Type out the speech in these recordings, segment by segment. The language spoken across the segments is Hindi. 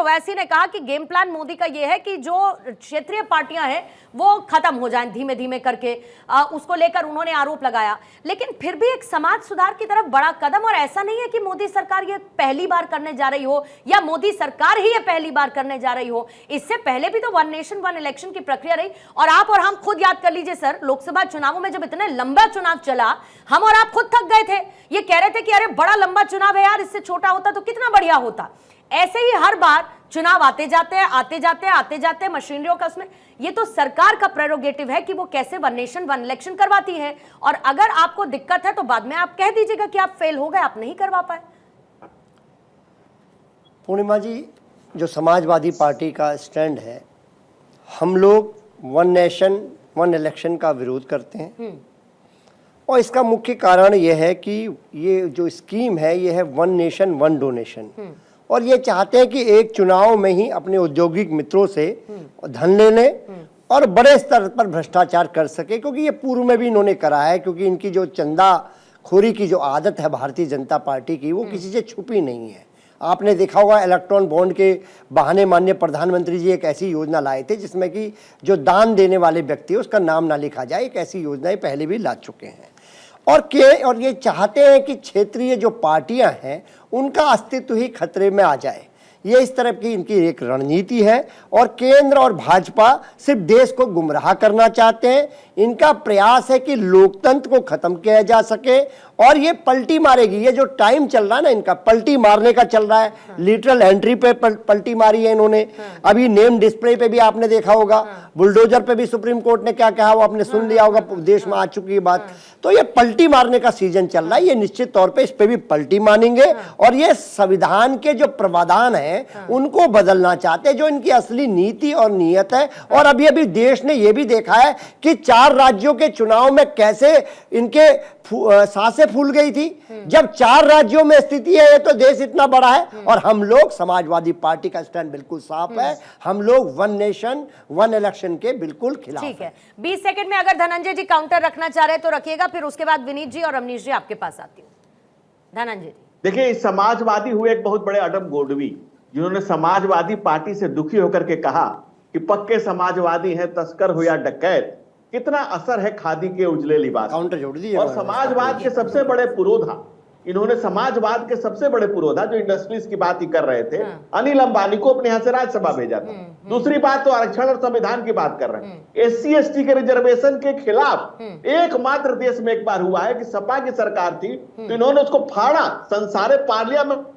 ओवैसी ने कहा कि गेम प्लान मोदी का यह है कि जो क्षेत्रीय पार्टियां हैं वो खत्म हो जाएं धीमे धीमे करके, उसको लेकर उन्होंने आरोप लगाया। लेकिन फिर भी एक समाज सुधार की तरफ बड़ा कदम, और ऐसा नहीं है कि मोदी सरकार ये पहली बार करने जा रही हो या मोदी सरकार ही ये पहली बार करने जा रही हो। इससे पहले भी तो वन नेशन वन इलेक्शन की प्रक्रिया रही, और आप और हम खुद याद कर लीजिए सर, लोकसभा चुनावों में जब इतने लंबा चुनाव चला, हम और आप खुद थक गए थे, ये कह रहे थे कि अरे बड़ा लंबा चुनाव है यार, इससे छोटा होता तो कितना बढ़िया होता। ऐसे ही हर बार चुनाव आते जाते हैं मशीनरियों का उसमें। ये तो सरकार का प्रेरोगेटिव है कि वो कैसे वन नेशन वन इलेक्शन करवाती है, और अगर आपको दिक्कत है तो बाद में आप कह दीजिएगा कि आप फेल हो गए, आप नहीं करवा पाए। पूर्णिमा जी, जो समाजवादी पार्टी का स्टैंड है, हम लोग वन नेशन वन इलेक्शन का विरोध करते हैं, और इसका मुख्य कारण यह है कि ये जो स्कीम है ये है वन नेशन वन डोनेशन, और ये चाहते हैं कि एक चुनाव में ही अपने औद्योगिक मित्रों से धन ले लें और बड़े स्तर पर भ्रष्टाचार कर सके, क्योंकि ये पूर्व में भी इन्होंने करा है। क्योंकि इनकी जो चंदा खोरी की जो आदत है भारतीय जनता पार्टी की, वो किसी से छुपी नहीं है। आपने देखा होगा इलेक्ट्रॉन बॉन्ड के बहाने माननीय प्रधानमंत्री जी एक ऐसी योजना लाए थे जिसमें कि जो दान देने वाले व्यक्ति उसका नाम ना लिखा जाए। एक ऐसी योजनाएं पहले भी ला चुके हैं, और ये चाहते हैं कि क्षेत्रीय जो पार्टियां हैं उनका अस्तित्व ही खतरे में आ जाए। ये इस तरह की इनकी एक रणनीति है, और केंद्र और भाजपा सिर्फ देश को गुमराह करना चाहते हैं। इनका प्रयास है कि लोकतंत्र को खत्म किया जा सके, और ये पलटी मारेगी। ये जो टाइम चल रहा है ना, इनका पलटी मारने का चल रहा है। लिटरल एंट्री पे पलटी मारी है इन्होंने। अभी नेम डिस्प्ले पे भी आपने देखा होगा, बुलडोजर पे भी सुप्रीम कोर्ट ने क्या कहा वो आपने सुन लिया होगा, देश में आ चुकी है बात। तो ये पलटी मारने का सीजन चल रहा है, ये निश्चित तौर पे इस पे भी पलटी मानेंगे, और ये संविधान के जो प्रावधान है उनको बदलना चाहते हैं, जो इनकी असली नीति और नीयत है। और अभी अभी देश ने ये भी देखा है कि 4 राज्यों के चुनाव में कैसे इनके सांसें फूल गई थी। जब 4 राज्यों में स्थिति है, ये तो देश इतना बड़ा है। और हम लोग समाजवादी पार्टी का स्टैंड बिल्कुल साफ है, हम लोग वन नेशन वन इलेक्शन के बिल्कुल खिलाफ। ठीक है, 20 सेकंड में अगर धनंजय जी काउंटर रखना चाह रहे तो रखिएगा, फिर उसके बाद विनीत जी और अमनीश जी आपके पास आती हूँ। धनंजय जी, देखिए, समाजवादी हुए एक बहुत बड़े अडम गोडवी, जिन्होंने समाजवादी पार्टी से दुखी होकर के कहा कि पक्के समाजवादी हैं, तस्कर हो या डकैत। कितना असर है खादी के उजले लिबास, काउंटर जोड़ दिए। और समाजवाद के सबसे बड़े पुरोधा, इन्होंने समाजवाद के सबसे बड़े पुरोधा जो इंडस्ट्रीज की बात ही कर रहे थे, अनिल अंबानी को अपने यहां से राज्यसभा भेजा था। दूसरी बात तो आरक्षण और संविधान की बात कर रहे हैं। SC ST के रिजर्वेशन के खिलाफ एकमात्र देश में एक बार हुआ है कि सपा की सरकार थी तो इन्होंने उसको फाड़ा, संसारे पार्लियामेंट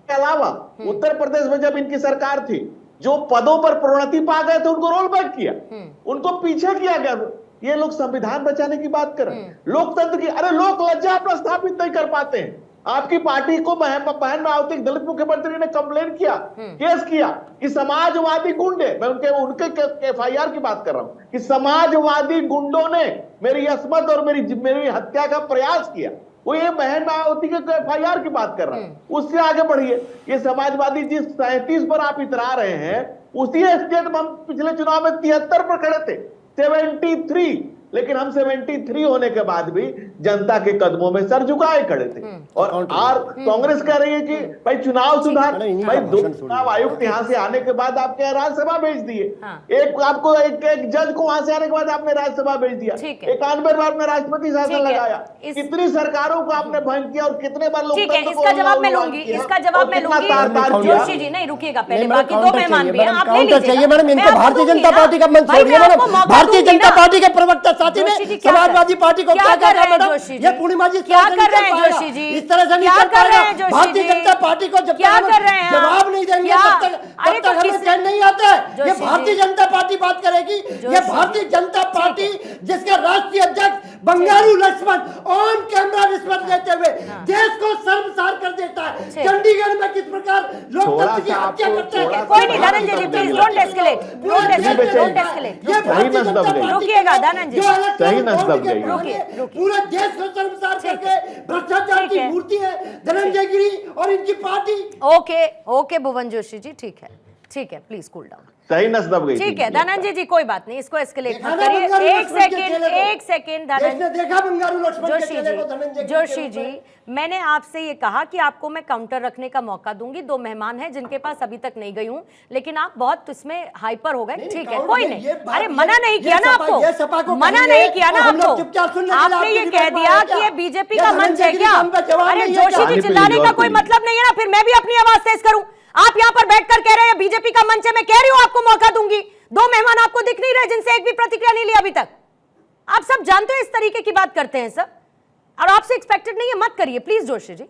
के अलावा उत्तर प्रदेश में जब इनकी सरकार थी, जो पदों पर प्रोन्नति पा गए थे उनको रोल बैक किया, उनको पीछे किया गया। ये लोग संविधान बचाने की बात कर रहे हैं, लोकतंत्र की। अरे लोक लज्जा प्रस्थापित नहीं कर पाते हैं। आपकी पार्टी को बहन मायावती दलित मुख्यमंत्री ने कंप्लेन किया, केस किया कि समाजवादी गुंडे, मैं उनके FIR की बात कर रहा हूं, कि समाजवादी गुंडों ने मेरी अस्मत और मेरी हत्या का प्रयास किया। वो ये बहन मायावती के FIR की बात कर रहा है। उससे आगे बढ़िए, ये समाजवादी जिस 37 पर आप इतरा रहे हैं, उसी स्टेट में हम पिछले चुनाव में 73 पर खड़े थे, 73, लेकिन हम 73 होने के बाद भी जनता के कदमों में सर झुकाए खड़े थे। और कांग्रेस कह रही है कि भाई चुनाव सुधार, भाई 2 चुनाव आयुक्त यहां से आने के बाद आपके राज्यसभा भेज दिए। एक आपको एक जज को वहां से आने के बाद आपने राज्यसभा भेज दिया, 91 बार आपने राष्ट्रपति शासन लगाया। कितनी सरकारों को आपने भंग किया और कितने बार लोग। इसका जवाब मैं लूंगी, इसका जवाब मैं लूंगी। जोशी जी नहीं रुकिएगा, पहले बाकी 2 मेहमान भी हैं, आप ले लीजिए मैडम। इनको भारतीय जनता पार्टी का मंच छोड़िए मैडम। भारतीय जनता पार्टी के प्रवक्ता साथी ने समाजवादी पार्टी को क्या कर रहे हैं मैडम? ये पूर्णिमा जी क्या कर रहे हैं जोशी जी? इस तरह से नहीं कर रहे हैं भारतीय जनता पार्टी को। जब क्या कर रहे हैं? जवाब नहीं देंगे तब तक हमें चैन नहीं आता है। ये भारतीय जनता पार्टी बात करेगी, ये भारतीय जनता पार्टी जिसका राष्ट्रीय अध्यक्ष बंगारू लक्ष्मण ऑन कैमरा रिश्वत लेते हुए देश को शर्मसार कर देता है। चंडीगढ़ में किस प्रकार लोकतंत्र की हत्या करते हैं। कोई नहीं Dhananjay ji, please don't escalate, don't escalate. ये भारतीय जनता पार्टी रुकिएगा धनंजय, पूरे देश को शर्मसार करके भ्रष्टाचार की मूर्ति है धनंजय गिरी और इनकी पार्टी। ओके भुवन जोशी जी, ठीक है, प्लीज कूल डाउन। सही नस दब गई ठीक थी। है धनंजय जी, कोई बात नहीं, इसको एस्केलेट मत देखा ना करिए। बंगारू एक लक्ष्मण के सेकंड, चेले को? एक सेकंड देश ने धनंजय देखा बंगारू लक्ष्मण के जोशी चेले को धनंजय जी, के जोशी चेले जी, को। मैंने आपसे ये कहा कि आपको मैं काउंटर रखने का मौका दूंगी। दो मेहमान हैं जिनके पास अभी तक नहीं गई हूं, लेकिन आप बहुत इसमें हाइपर हो गए। नहीं, ठीक है, काउंटर कोई ये नहीं, बात अरे ये- मना नहीं ये किया ना सपा- ये सपा आपको, को मना कहेंगे नहीं किया ना और हम लोग आपको। चुपचाप सुनने के लिए आपने आपकी ये डिबेट कह में दिया आए कि क्या? ये बीजेपी ये का मंच धनंजय है गिरी क्या? काम का जवाब अरे नहीं है जोशी क्या? जी, प्लीज, चिल्लाने और का कोई प्लीज। मतलब नहीं है ना, फिर मैं भी अपनी आवाज तेज करूं। आप यहाँ पर बैठकर कह रहे हैं बीजेपी का मंच है, मैं कह रही हूँ आपको मौका दूंगी। दो मेहमान आपको दिख नहीं रहे जिनसे एक भी प्रतिक्रिया नहीं ली अभी तक। आप सब जानते हो इस तरीके की बात करते हैं सब, और आपसे एक्सपेक्टेड नहीं है, मत करिए प्लीज जोशी जी।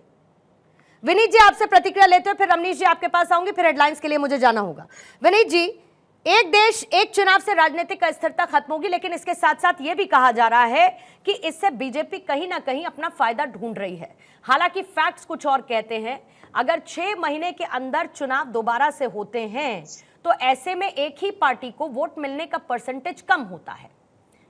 विनीत जी आपसे प्रतिक्रिया लेते हुए फिर रमनीश जी आपके पास आऊंगी, फिर हेडलाइंस के लिए मुझे जाना होगा। विनीत जी, एक देश एक चुनाव से राजनीतिक अस्थिरता खत्म होगी, लेकिन इसके साथ साथ यह भी कहा जा रहा है कि इससे बीजेपी कहीं ना कहीं अपना फायदा ढूंढ रही है। हालांकि फैक्ट्स कुछ और कहते हैं। अगर 6 महीने के अंदर चुनाव दोबारा से होते हैं तो ऐसे में एक ही पार्टी को वोट मिलने का परसेंटेज कम होता है।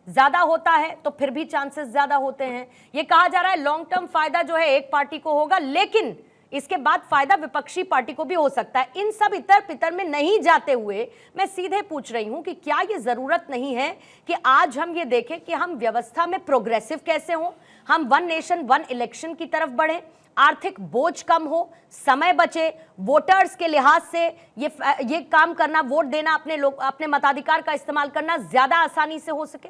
ज्यादा होता है तो फिर भी चांसेस ज्यादा होते हैं। यह कहा जा रहा है लॉन्ग टर्म फायदा जो है एक पार्टी को होगा, लेकिन इसके बाद फायदा विपक्षी पार्टी को भी हो सकता है। इन सब इतर पितर में नहीं जाते हुए मैं सीधे पूछ रही हूं कि क्या यह जरूरत नहीं है कि आज हम ये देखें कि हम व्यवस्था में प्रोग्रेसिव कैसे हो, हम वन नेशन वन इलेक्शन की तरफ बढ़े, आर्थिक बोझ कम हो, समय बचे, वोटर्स के लिहाज से ये काम करना, वोट देना, अपने मताधिकार का इस्तेमाल करना ज्यादा आसानी से हो सके।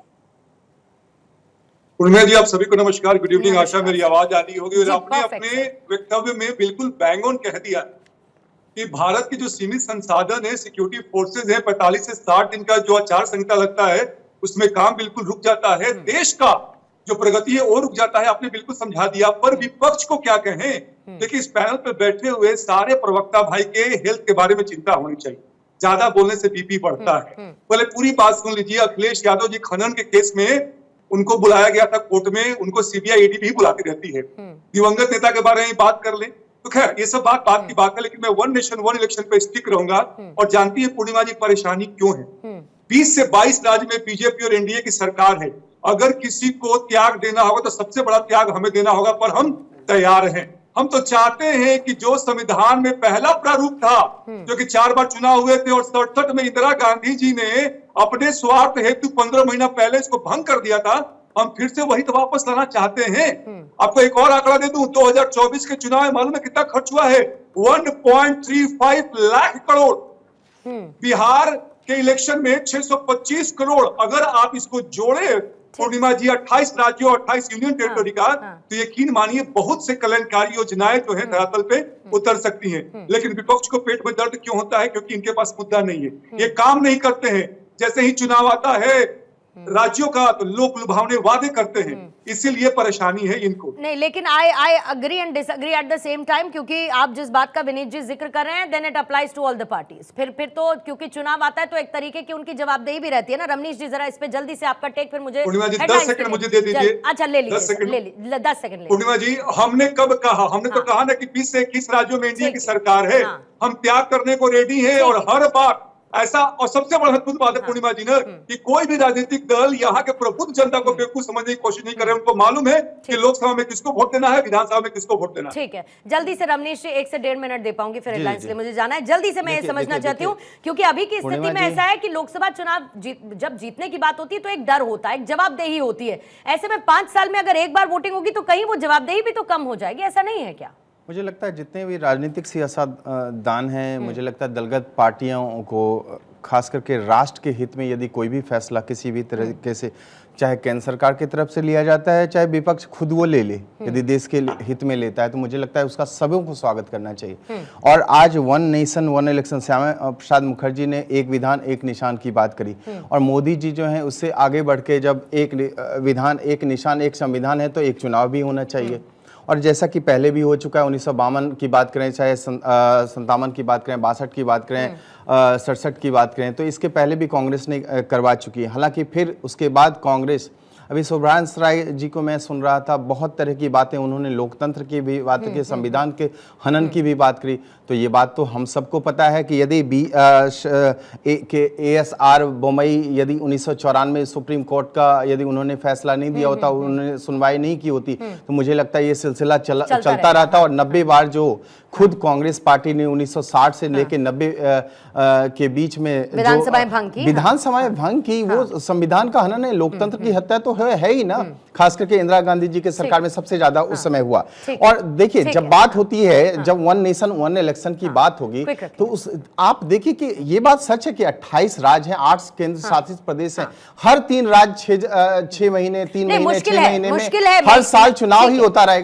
पूर्णिमा जी, आप सभी को नमस्कार, गुड इवनिंग। आशा मेरी आवाज आ रही होगी। और जी, आपने perfect, अपने वक्तव्य में बिल्कुल बैंग ऑन कह दिया कि भारत की जो सीमित संसाधन है, सिक्योरिटी फोर्सेज है, 45 से 60 दिन का जो आचार संहिता लगता है उसमें काम बिल्कुल रुक जाता है। देश का जो प्रगति है वो रुक जाता है। आपने बिल्कुल समझा दिया। पर विपक्ष को क्या कहें? देखिए, इस पैनल पे बैठे हुए सारे प्रवक्ता भाई के हेल्थ के बारे में चिंता होनी चाहिए। ज्यादा बोलने से बीपी बढ़ता है। पहले पूरी बात सुन लीजिए। अखिलेश यादव जी खनन के केस में उनको बुलाया गया था कोर्ट में, उनको सीबीआई ईडी भी बुलाती रहती है। दिवंगत नेता के बारे में बात कर ले तो खैर ये सब बात की बात है, लेकिन मैं वन नेशन वन इलेक्शन पे स्टिक रहूंगा। और जानती है पूर्णिमा जी परेशानी क्यों है? 20 से 22 राज्य में बीजेपी और एनडीए की सरकार है। अगर किसी को त्याग देना होगा तो सबसे बड़ा त्याग हमें देना होगा, पर हम तैयार हैं। हम तो चाहते हैं कि जो संविधान में पहला प्रारूप था, जो कि 4 बार चुनाव हुए थे और 67 में इंदिरा गांधी जी ने अपने स्वार्थ हेतु 15 महीना पहले इसको भंग कर दिया था, हम फिर से वही तो वापस लाना चाहते हैं। आपको एक और आंकड़ा दे दूं, 2024 के चुनाव में मालूम है कितना खर्च हुआ है? 1.35 लाख करोड़। बिहार के इलेक्शन में 625 करोड़। अगर आप इसको जोड़े पूर्णिमा जी 28 राज्यों और 28 यूनियन टेरिटरी का, तो यकीन मानिए बहुत से कल्याणकारी योजनाएं जो है धरातल पे उतर सकती हैं। लेकिन विपक्ष को पेट में दर्द क्यों होता है? क्योंकि इनके पास मुद्दा नहीं है। ये काम नहीं करते हैं। जैसे ही चुनाव आता है राज्यों का तो लोक लुभावने वादे करते हैं, इसीलिए परेशानी है इनको। नहीं, लेकिन I agree and disagree at the same time, क्योंकि आप जिस बात का विनीत जी जिक्र कर रहे हैं then it applies to all the parties. फिर तो क्योंकि चुनाव आता है तो एक तरीके की उनकी जवाबदेही भी रहती है ना। रमनीश जी जरा इस पे जल्दी से आपका टेक, फिर मुझे पूर्णिमा जी 10 सेकंड मुझे दे दीजिए। अच्छा ले लीजिए, 10 सेकंड। 10 सेकंड। पूर्णिमा जी, हमने कब कहा? हमने तो कहा ना कि 20 से 21 राज्यों में एनडीए की सरकार है। हम त्याग करने को रेडी हैं और हर बार ऐसा। और सबसे बड़ा अद्भुत बात है पूर्णिमा जी ना कि कोई भी राजनीतिक दल यहाँ के प्रबुद्ध जनता को बेवकूफ समझने की कोशिश नहीं कर रहे। उनको मालूम है कि लोकसभा में किसको वोट देना है, विधानसभा में किसको वोट देना है। ठीक है, जल्दी से रमनीश जी 1 से 1.5 मिनट दे पाऊंगी, फिर हेडलाइंस के लिए मुझे जाना है। जल्दी से मैं ये समझना चाहती हूँ, क्योंकि अभी की स्थिति में ऐसा है कि लोकसभा चुनाव जब जीतने की बात होती है तो एक डर होता है, एक जवाबदेही होती है। ऐसे में 5 साल में अगर एक बार वोटिंग होगी तो कहीं वो जवाबदेही भी तो कम हो जाएगी, ऐसा नहीं है क्या? मुझे लगता है जितने भी राजनीतिक सियासतदान हैं, मुझे लगता है दलगत पार्टियों को खास करके राष्ट्र के हित में यदि कोई भी फैसला किसी भी तरीके से चाहे केंद्र सरकार की तरफ से लिया जाता है, चाहे विपक्ष खुद वो ले ले, यदि देश के हित में लेता है तो मुझे लगता है उसका सबों को स्वागत करना चाहिए। और आज one nation one election, Shyama Prasad Mukherjee ने एक विधान एक निशान की बात करी, और मोदी जी जो है उससे आगे बढ़ के जब एक विधान एक निशान एक संविधान है तो एक चुनाव भी होना चाहिए। और जैसा कि पहले भी हो चुका है, 1952 की बात करें, चाहे 57 की बात करें, 62 की बात करें, 67 की बात करें, तो इसके पहले भी कांग्रेस ने करवा चुकी है। हालांकि फिर उसके बाद कांग्रेस अभी सुब्रहान्स राय जी को मैं सुन रहा था, बहुत तरह की बातें उन्होंने लोकतंत्र की भी बात की, संविधान के हनन की भी बात करी। तो ये बात तो हम सबको पता है कि यदि ASR बोम्मई यदि 1994 सुप्रीम कोर्ट का यदि उन्होंने फैसला नहीं दिया होता, उन्होंने सुनवाई नहीं की होती, तो मुझे लगता है ये सिलसिला चलता रहता। और 90 बार जो खुद कांग्रेस पार्टी ने 1960 से लेके 90 के बीच में विधानसभाएं भंग की, विधानसभाएं भंग की, वो संविधान का हनन है, लोकतंत्र की हत्या तो है ही ना। खास करके इंदिरा गांधी जी के सरकार में सबसे ज्यादा उस समय हुआ। और देखिए, जब बात होती है, जब वन नेशन वन इलेक्शन की बात होगी, तो उस आप देखिए कि ये बात सच है कि 28 राज्य हैं, 8 केंद्र शासित प्रदेश हैं, हर 3 राज्य 6 महीने 3 महीने 6 महीने में हर साल चुनाव ही होता रहेगा।